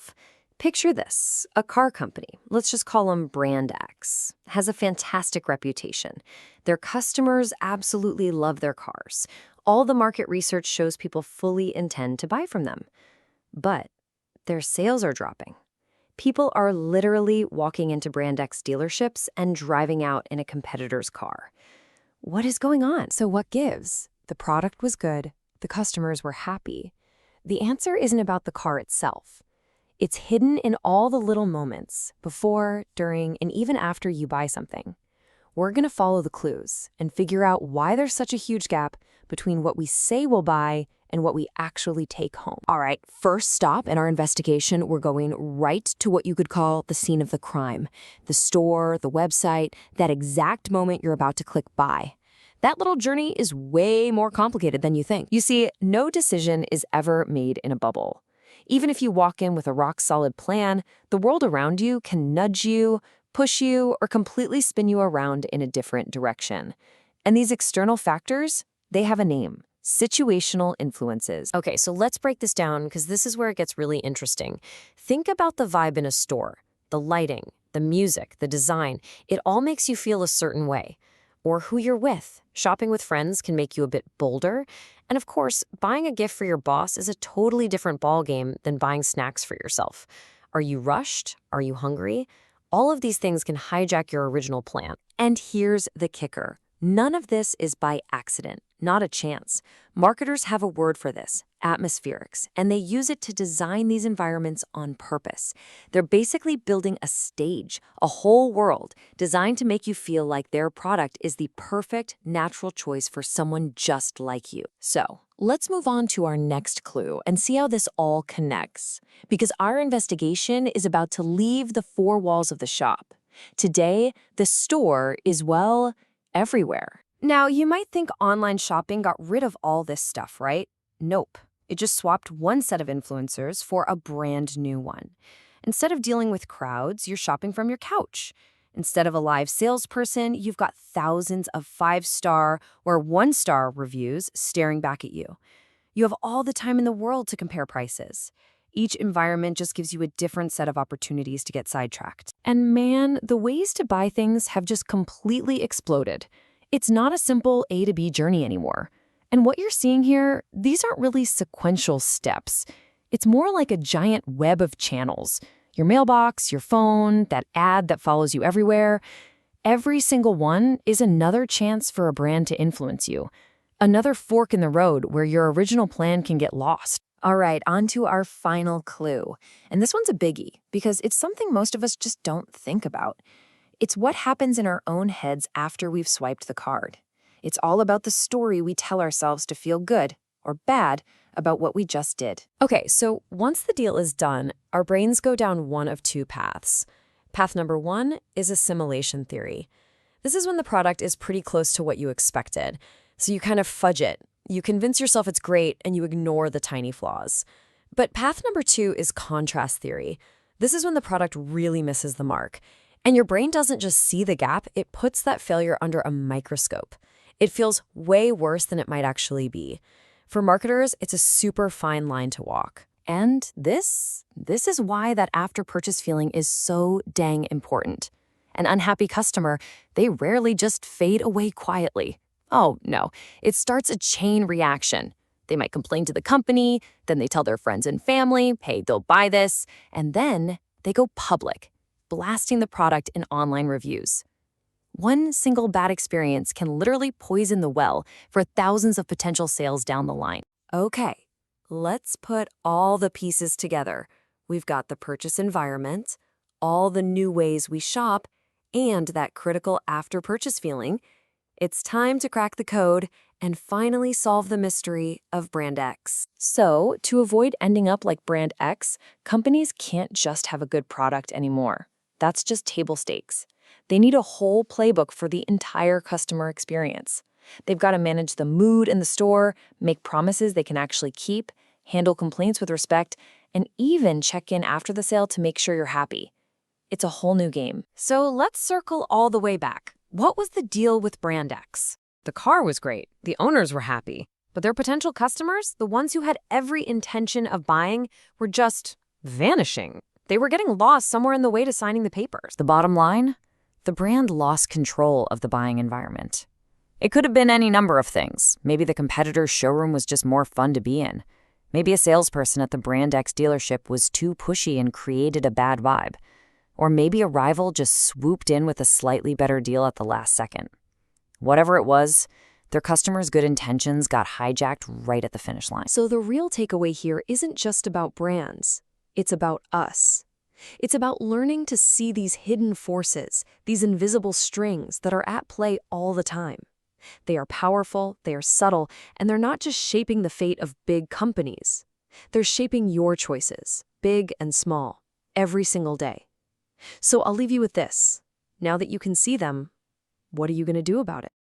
yourself. Picture this. A car company, let's just call them Brand X, has a fantastic reputation. Their customers absolutely love their cars. All the market research shows people fully intend to buy from them. But their sales are dropping. People are literally walking into Brand X dealerships and driving out in a competitor's car. What is going on? So what gives? The product was good. The customers were happy. The answer isn't about the car itself. It's hidden in all the little moments, before, during, and even after you buy something. We're going to follow the clues and figure out why there's such a huge gap between what we say we'll buy and what we actually take home. All right, first stop in our investigation, we're going right to what you could call the scene of the crime. The store, the website, that exact moment you're about to click buy. That little journey is way more complicated than you think. You see, no decision is ever made in a bubble. Even if you walk in with a rock-solid plan, the world around you can nudge you, push you, or completely spin you around in a different direction. And these external factors, they have a name: situational influences. Okay, so let's break this down because this is where it gets really interesting. Think about the vibe in a store. The lighting, the music, the design, it all makes you feel a certain way. Or who you're with. Shopping with friends can make you a bit bolder. And of course, buying a gift for your boss is a totally different ballgame than buying snacks for yourself. Are you rushed? Are you hungry? All of these things can hijack your original plan. And here's the kicker. None of this is by accident, not a chance. Marketers have a word for this: atmospherics, and they use it to design these environments on purpose. They're basically building a stage, a whole world, designed to make you feel like their product is the perfect, natural choice for someone just like you. So, let's move on to our next clue and see how this all connects. Because our investigation is about to leave the four walls of the shop. Today, the store is, well, everywhere. Now, you might think online shopping got rid of all this stuff, right? Nope. It just swapped one set of influencers for a brand new one. Instead of dealing with crowds, you're shopping from your couch. Instead of a live salesperson, you've got thousands of 5-star or 1-star reviews staring back at you. You have all the time in the world to compare prices. Each environment just gives you a different set of opportunities to get sidetracked. And man, the ways to buy things have just completely exploded. It's not a simple A to B journey anymore. And what you're seeing here, these aren't really sequential steps. It's more like a giant web of channels. Your mailbox, your phone, that ad that follows you everywhere. Every single one is another chance for a brand to influence you. Another fork in the road where your original plan can get lost. All right, on to our final clue. And this one's a biggie because it's something most of us just don't think about. It's what happens in our own heads after we've swiped the card. It's all about the story we tell ourselves to feel good or bad about what we just did. Okay, so once the deal is done, our brains go down one of two paths. Path number one is assimilation theory. This is when the product is pretty close to what you expected, so you kind of fudge it. You convince yourself it's great, and you ignore the tiny flaws. But path number two is contrast theory. This is when the product really misses the mark. And your brain doesn't just see the gap, it puts that failure under a microscope. It feels way worse than it might actually be. For marketers, it's a super fine line to walk. And this is why that after-purchase feeling is so dang important. An unhappy customer, they rarely just fade away quietly. Oh, no, it starts a chain reaction. They might complain to the company, then they tell their friends and family, hey, they'll buy this, and then they go public, blasting the product in online reviews. One single bad experience can literally poison the well for thousands of potential sales down the line. Okay, let's put all the pieces together. We've got the purchase environment, all the new ways we shop, and that critical after-purchase feeling. It's time to crack the code and finally solve the mystery of Brand X. So, to avoid ending up like Brand X, companies can't just have a good product anymore. That's just table stakes. They need a whole playbook for the entire customer experience. They've got to manage the mood in the store, make promises they can actually keep, handle complaints with respect, and even check in after the sale to make sure you're happy. It's a whole new game. So let's circle all the way back. What was the deal with Brand X? The car was great. The owners were happy. But their potential customers, the ones who had every intention of buying, were just, vanishing. They were getting lost somewhere in the way to signing the papers. The bottom line? The brand lost control of the buying environment. It could have been any number of things. Maybe the competitor's showroom was just more fun to be in. Maybe a salesperson at the Brand X dealership was too pushy and created a bad vibe. Or maybe a rival just swooped in with a slightly better deal at the last second. Whatever it was, their customers' good intentions got hijacked right at the finish line. So the real takeaway here isn't just about brands. It's about us. It's about learning to see these hidden forces, these invisible strings that are at play all the time. They are powerful, they are subtle, and they're not just shaping the fate of big companies. They're shaping your choices, big and small, every single day. So I'll leave you with this. Now that you can see them, what are you going to do about it?